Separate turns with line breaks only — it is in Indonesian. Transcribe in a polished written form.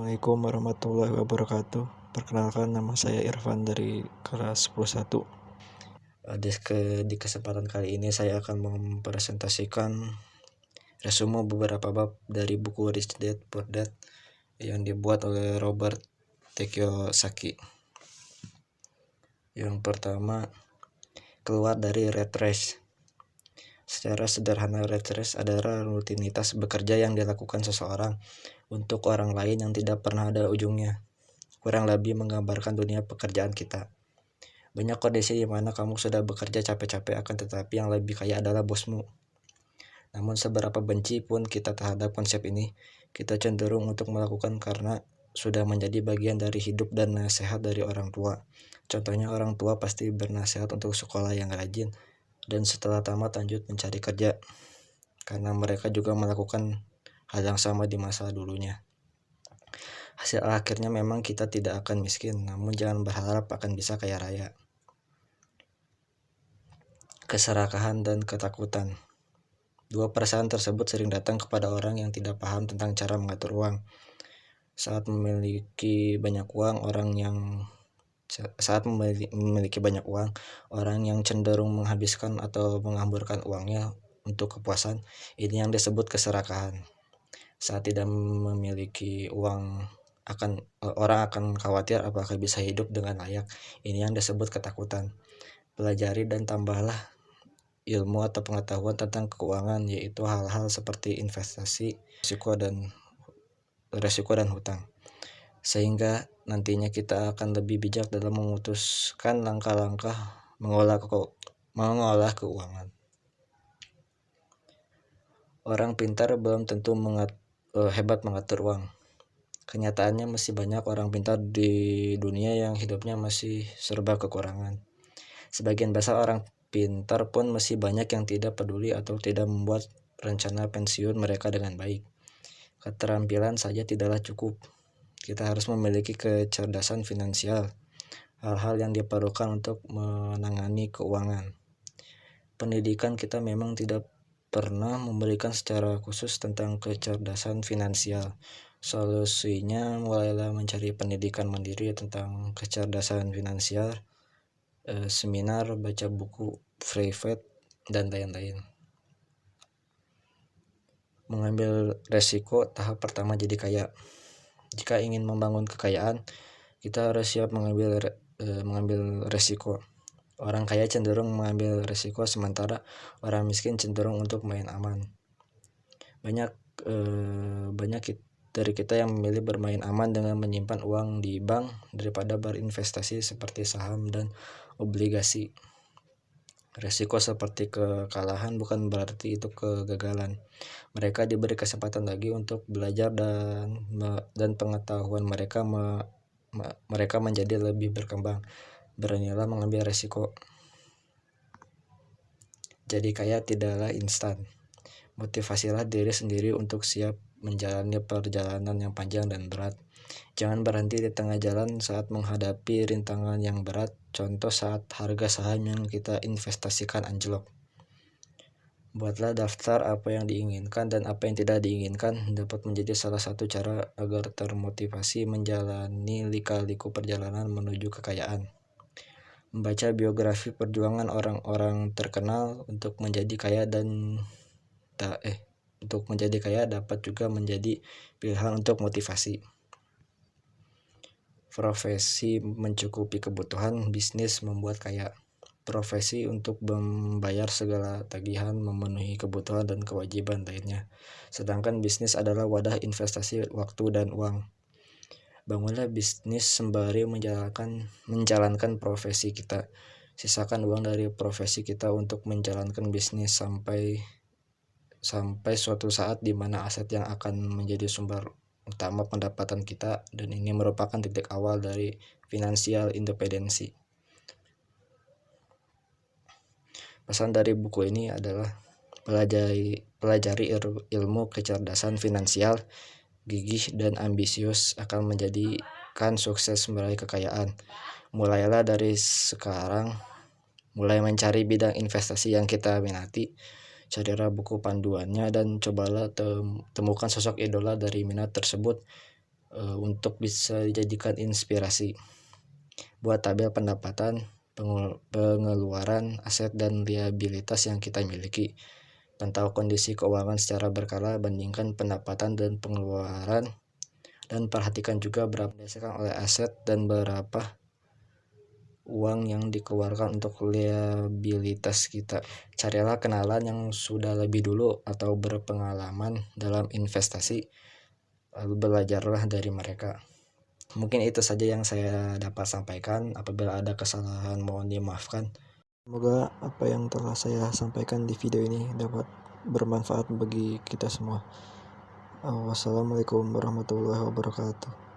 Assalamualaikum warahmatullahi wabarakatuh. Perkenalkan, nama saya Irfan dari kelas 11. Di kesempatan kali ini saya akan mempresentasikan resume beberapa bab dari buku Rich Dad Poor Dad yang dibuat oleh Robert Kiyosaki. Yang pertama, keluar dari rat race. Secara sederhana, rat race adalah rutinitas bekerja yang dilakukan seseorang untuk orang lain yang tidak pernah ada ujungnya. Kurang lebih menggambarkan dunia pekerjaan kita. Banyak kondisi di mana kamu sudah bekerja capek-capek, akan tetapi yang lebih kaya adalah bosmu. Namun seberapa benci pun kita terhadap konsep ini, kita cenderung untuk melakukan karena sudah menjadi bagian dari hidup dan nasihat dari orang tua. Contohnya, orang tua pasti bernasihat untuk sekolah yang rajin dan setelah tamat lanjut mencari kerja, karena mereka juga melakukan hal yang sama di masa dulunya. Hasil akhirnya memang kita tidak akan miskin, namun jangan berharap akan bisa kaya raya. Keserakahan dan ketakutan. Dua perasaan tersebut sering datang kepada orang yang tidak paham tentang cara mengatur uang. Saat memiliki banyak uang, orang yang cenderung menghabiskan atau menghamburkan uangnya untuk kepuasan. Ini yang disebut keserakahan. Saat tidak memiliki uang, orang akan khawatir apakah bisa hidup dengan layak. Ini yang disebut ketakutan. Pelajari dan tambahlah ilmu atau pengetahuan tentang keuangan, yaitu hal-hal seperti investasi, risiko dan hutang, sehingga nantinya kita akan lebih bijak dalam memutuskan langkah-langkah mengolah keuangan. Orang pintar belum tentu hebat mengatur uang. Kenyataannya masih banyak orang pintar di dunia yang hidupnya masih serba kekurangan. Sebagian besar orang pintar pun masih banyak yang tidak peduli atau tidak membuat rencana pensiun mereka dengan baik. Keterampilan saja tidaklah cukup. Kita harus memiliki kecerdasan finansial, hal-hal yang diperlukan untuk menangani keuangan. Pendidikan kita memang tidak pernah memberikan secara khusus tentang kecerdasan finansial. Solusinya mulailah mencari pendidikan mandiri tentang kecerdasan finansial, seminar, baca buku private, dan lain-lain. Mengambil resiko. Tahap pertama, jadi kaya. Jika ingin membangun kekayaan, kita harus siap mengambil resiko. Orang kaya cenderung mengambil resiko, sementara orang miskin cenderung untuk main aman. Banyak dari kita yang memilih bermain aman dengan menyimpan uang di bank daripada berinvestasi seperti saham dan obligasi. Resiko seperti kekalahan bukan berarti itu kegagalan. Mereka diberi kesempatan lagi untuk belajar dan pengetahuan mereka menjadi lebih berkembang. Beranilah mengambil resiko. Jadi kaya tidaklah instan. Motivasilah diri sendiri untuk siap menjalani perjalanan yang panjang dan berat. Jangan berhenti di tengah jalan saat menghadapi rintangan yang berat, contoh saat harga saham yang kita investasikan anjlok. Buatlah daftar apa yang diinginkan dan apa yang tidak diinginkan, dapat menjadi salah satu cara agar termotivasi menjalani lika-liku perjalanan menuju kekayaan. Membaca biografi perjuangan orang-orang terkenal untuk menjadi kaya dapat juga menjadi pilihan untuk motivasi. Profesi mencukupi kebutuhan, bisnis membuat kaya. Profesi untuk membayar segala tagihan, memenuhi kebutuhan dan kewajiban lainnya. Sedangkan bisnis adalah wadah investasi waktu dan uang. Bangunlah bisnis sembari menjalankan profesi kita. Sisakan uang dari profesi kita untuk menjalankan bisnis sampai suatu saat di mana aset yang akan menjadi sumber utama pendapatan kita, dan ini merupakan titik awal dari financial independensi. Pesan dari buku ini adalah pelajari ilmu kecerdasan finansial. Gigih dan ambisius akan menjadikan sukses meraih kekayaan. Mulailah dari sekarang, mulai mencari bidang investasi yang kita minati. Carilah buku panduannya dan cobalah temukan sosok idola dari minat tersebut. untuk bisa dijadikan inspirasi buat tabel pendapatan, pengeluaran, aset, dan liabilitas yang kita miliki. Pantau kondisi keuangan secara berkala, bandingkan pendapatan dan pengeluaran, dan perhatikan juga berapa didasarkan oleh aset dan berapa uang yang dikeluarkan untuk liabilitas kita. Carilah kenalan yang sudah lebih dulu atau berpengalaman dalam investasi, lalu belajarlah dari mereka. Mungkin itu saja yang saya dapat sampaikan. Apabila ada kesalahan mohon dimaafkan. Semoga apa yang telah saya sampaikan di video ini dapat bermanfaat bagi kita semua. Wassalamualaikum warahmatullahi wabarakatuh.